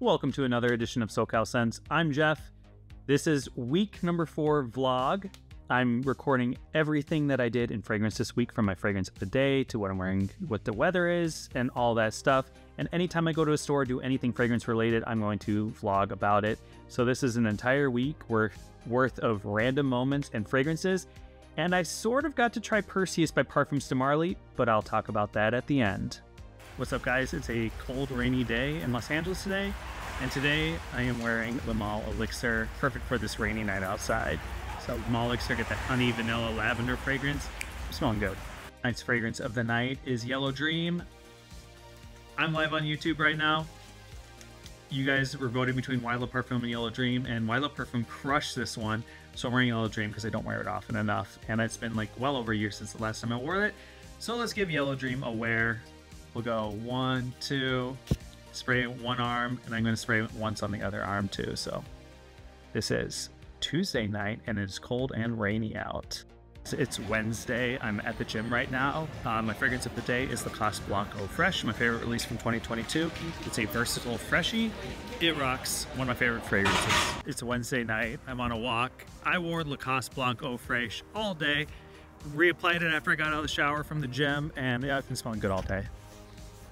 Welcome to another edition of SoCal Scents. I'm Jeff. This is week number 4 vlog. I'm recording everything that I did in fragrance this week, from my fragrance of the day to what I'm wearing, what the weather is, and all that stuff. And anytime I go to a store, do anything fragrance related, I'm going to vlog about it. So this is an entire week worth of random moments and fragrances. And I sort of got to try Perseus by Parfums de Marly, but I'll talk about that at the end. What's up, guys? It's a cold, rainy day in Los Angeles today. And today I am wearing Le Male Elixir, perfect for this rainy night outside. So Le Male Elixir, get that honey, vanilla, lavender fragrance. I'm smelling good. Tonight's fragrance of the night is Yellow Dream. I'm live on YouTube right now. You guys were voting between Why Love Parfum and Yellow Dream, and Why Love Parfum crushed this one. So I'm wearing Yellow Dream because I don't wear it often enough. And it's been like well over a year since the last time I wore it. So let's give Yellow Dream a wear. We'll go 1, 2, spray one arm, and I'm going to spray it once on the other arm too. So this is Tuesday night, and it's cold and rainy out. It's Wednesday. I'm at the gym right now. My fragrance of the day is Lacoste Blanc Eau Fraiche, my favorite release from 2022. It's a versatile freshie. It rocks. One of my favorite fragrances. It's a Wednesday night. I'm on a walk. I wore Lacoste Blanc Eau Fraiche all day. Reapplied it after I got out of the shower from the gym, and yeah, I've been smelling good all day.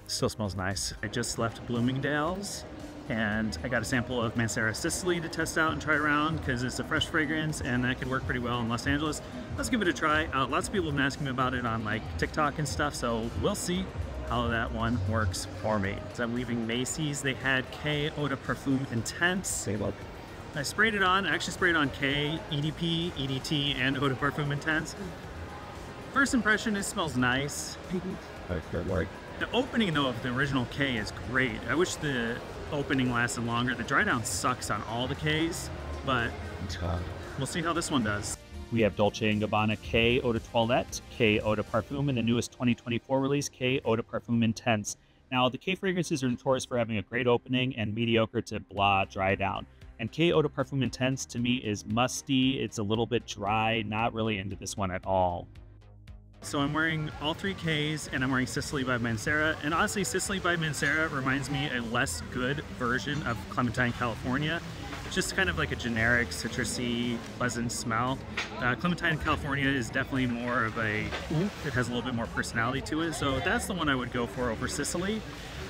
Still smells nice. I just left Bloomingdale's and I got a sample of Mancera Sicily to test out and try around because it's a fresh fragrance and that could work pretty well in Los Angeles. Let's give it a try. Lots of people have been asking me about it on like TikTok and stuff, so we'll see how that one works for me. So I'm leaving Macy's. They had K Eau de Parfum Intense. I sprayed it on. I actually sprayed on K, EDP, EDT, and Eau de Parfum Intense. First impression, it smells nice. The opening, though, of the original K is great. I wish the opening lasted longer. The dry down sucks on all the Ks, but we'll see how this one does. We have Dolce & Gabbana K Eau de Toilette, K Eau de Parfum, and the newest 2024 release, K Eau de Parfum Intense. Now, the K fragrances are notorious for having a great opening and mediocre to blah dry down. And K Eau de Parfum Intense, to me, is musty. It's a little bit dry, not really into this one at all. So I'm wearing all 3 Ks, and I'm wearing Sicily by Mancera. And honestly, Sicily by Mancera reminds me a less good version of Clementine, California. It's just kind of like a generic, citrusy, pleasant smell. Clementine, California is definitely more of a, it has a little bit more personality to it. So that's the one I would go for over Sicily.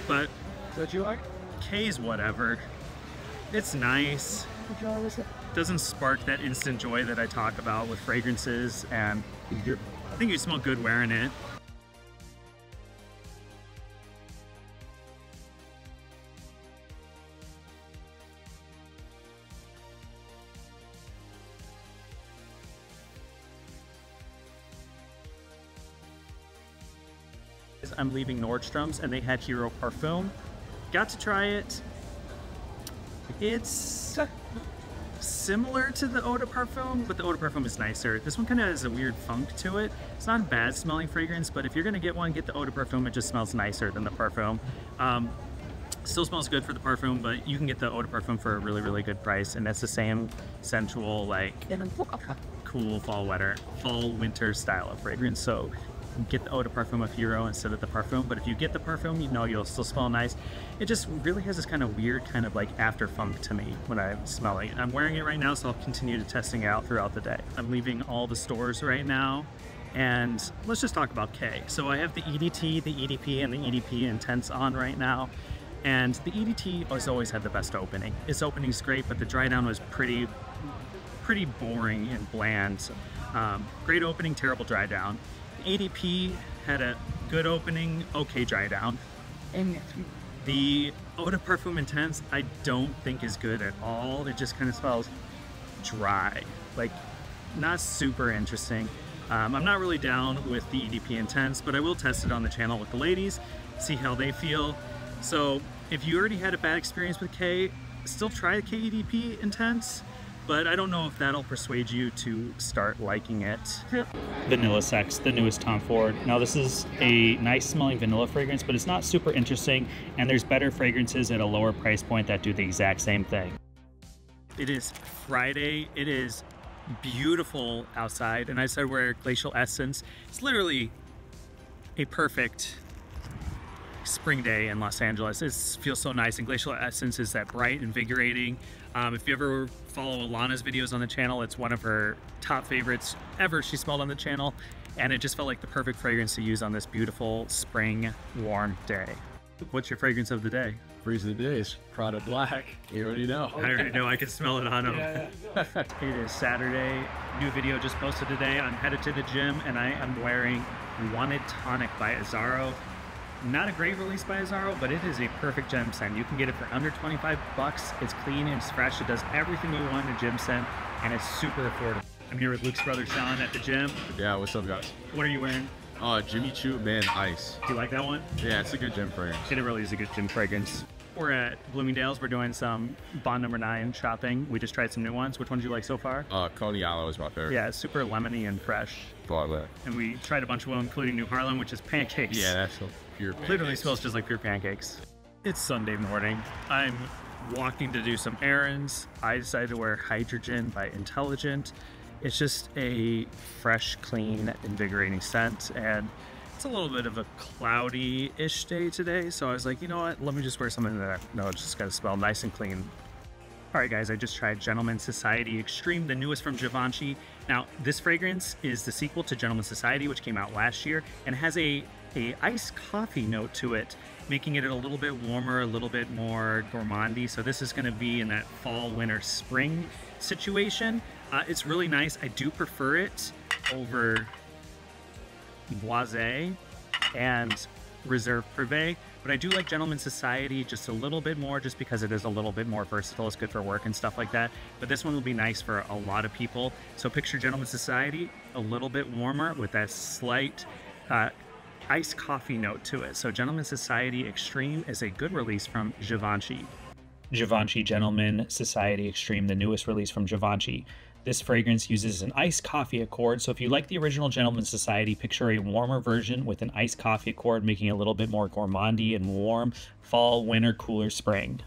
But what you like? K's whatever. It's nice. Doesn't spark that instant joy that I talk about with fragrances, and I think you smell good wearing it. I'm leaving Nordstrom's, and they had Hero Parfum. Got to try it. It's similar to the Eau de Parfum, but the Eau de Parfum is nicer. This one kind of has a weird funk to it. It's not a bad smelling fragrance, but if you're gonna get one, get the Eau de Parfum. It just smells nicer than the Parfum. Still smells good for the Parfum, but you can get the Eau de Parfum for a really, really good price, and that's the same sensual, like, cool fall winter style of fragrance. So get the Eau de Parfum of Hero instead of the Parfum, but if you get the Parfum, you know you'll still smell nice. It just really has this kind of weird kind of like after funk to me when I'm smelling it. I'm wearing it right now, so I'll continue to testing it out throughout the day. I'm leaving all the stores right now, and let's just talk about K. So I have the EDT, the EDP, and the EDP Intense on right now, and the EDT has always had the best opening. Its opening's great, but the dry down was pretty boring and bland. Great opening, terrible dry down. ADP had a good opening, okay dry down. And the Eau de Parfum Intense I don't think is good at all. It just kind of smells dry, like not super interesting. I'm not really down with the EDP Intense, but I will test it on the channel with the ladies, see how they feel. So if you already had a bad experience with K, still try K EDP Intense. But I don't know if that'll persuade you to start liking it. Vanilla Sex, the newest Tom Ford. Now this is a nice smelling vanilla fragrance, but it's not super interesting, and there's better fragrances at a lower price point that do the exact same thing. It is Friday. It is beautiful outside, and I started wearing Glacial Essence. It's literally a perfect spring day in Los Angeles. It feels so nice, and Glacial Essence is that bright, invigorating. If you ever follow Alana's videos on the channel, it's one of her top favorites ever she smelled on the channel, and it just felt like the perfect fragrance to use on this beautiful spring warm day. What's your fragrance of the day? Freeze of the day is Prada Black. You already know. I already know. I can smell it on him. It is Saturday. New video just posted today. I'm headed to the gym, and I am wearing Wanted Tonic by Azzaro. Not a great release by Azzaro, but it is a perfect gym scent. You can get it for under 25 bucks. It's clean and it's fresh. It does everything you want in a gym scent, and it's super affordable. I'm here with Luke's brother Sean at the gym. Yeah, what's up, guys? What are you wearing? Jimmy Choo Man Ice. Do you like that one? Yeah, it's a good gym fragrance. It really is a good gym fragrance. We're at Bloomingdale's. We're doing some Bond number 9 shopping. We just tried some new ones. Which ones do you like so far? Coney Aloe is my favorite. Yeah, it's super lemony and fresh. And we tried a bunch of them, including New Harlem, which is pancakes. Yeah, that's so pure pancakes. Literally smells just like pure pancakes. It's Sunday morning. I'm walking to do some errands. I decided to wear Hydrogen by Intelligent. It's just a fresh, clean, invigorating scent, and it's a little bit of a cloudy-ish day today, so I was like, you know what, let me just wear something that I know it's just gonna smell nice and clean. All right, guys, I just tried Gentleman Society Extreme, the newest from Givenchy. Now, this fragrance is the sequel to Gentleman Society, which came out last year, and has a iced coffee note to it, making it a little bit warmer, a little bit more gourmandy. So this is gonna be in that fall, winter, spring situation. It's really nice. I do prefer it over Boisé and Reserve Privé, but I do like Gentleman Society just a little bit more, just because it is a little bit more versatile. It's good for work and stuff like that, but this one will be nice for a lot of people. So picture Gentleman Society a little bit warmer with that slight iced coffee note to it. So Gentleman Society Extreme is a good release from Givenchy. Givenchy Gentleman Society Extreme, the newest release from Givenchy. This fragrance uses an iced coffee accord, so if you like the original Gentleman Society, picture a warmer version with an iced coffee accord, making it a little bit more gourmandy and warm fall, winter, cooler spring.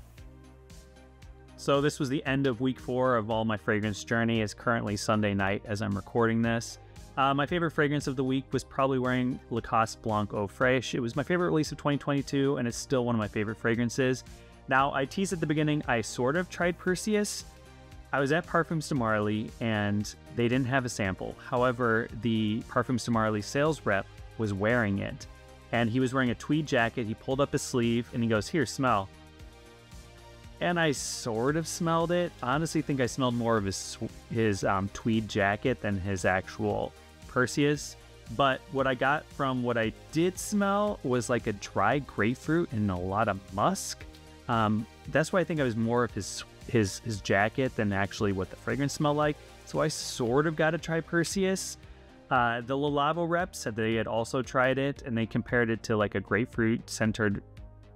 So this was the end of week 4 of all my fragrance journey. It's currently Sunday night as I'm recording this. My favorite fragrance of the week was probably wearing Lacoste Blanc Eau Fraiche. It was my favorite release of 2022, and it's still one of my favorite fragrances. Now, I teased at the beginning, I sort of tried Perseus. I was at Parfums de Marly, and they didn't have a sample. However, the Parfums de Marly sales rep was wearing it, and he was wearing a tweed jacket. He pulled up his sleeve, and he goes, "Here, smell." And I sort of smelled it. I honestly think I smelled more of his tweed jacket than his actual Perseus. But what I got from what I did smell was like a dry grapefruit and a lot of musk. That's why I think I was more of his jacket than actually what the fragrance smelled like. So I sort of got to try Perseus. The Le Labo rep said they had also tried it, and they compared it to like a grapefruit centered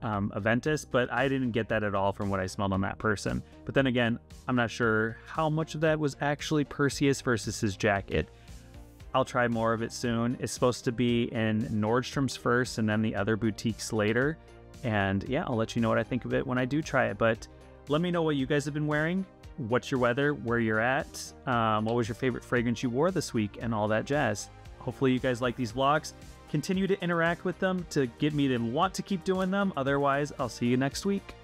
Aventus, but I didn't get that at all from what I smelled on that person. But then again, I'm not sure how much of that was actually Perseus versus his jacket. I'll try more of it soon. It's supposed to be in Nordstrom's first and then the other boutiques later. And yeah, I'll let you know what I think of it when I do try it. But let me know what you guys have been wearing. What's your weather? Where you're at? What was your favorite fragrance you wore this week? And all that jazz. Hopefully you guys like these vlogs. Continue to interact with them to get me to want to keep doing them. Otherwise, I'll see you next week.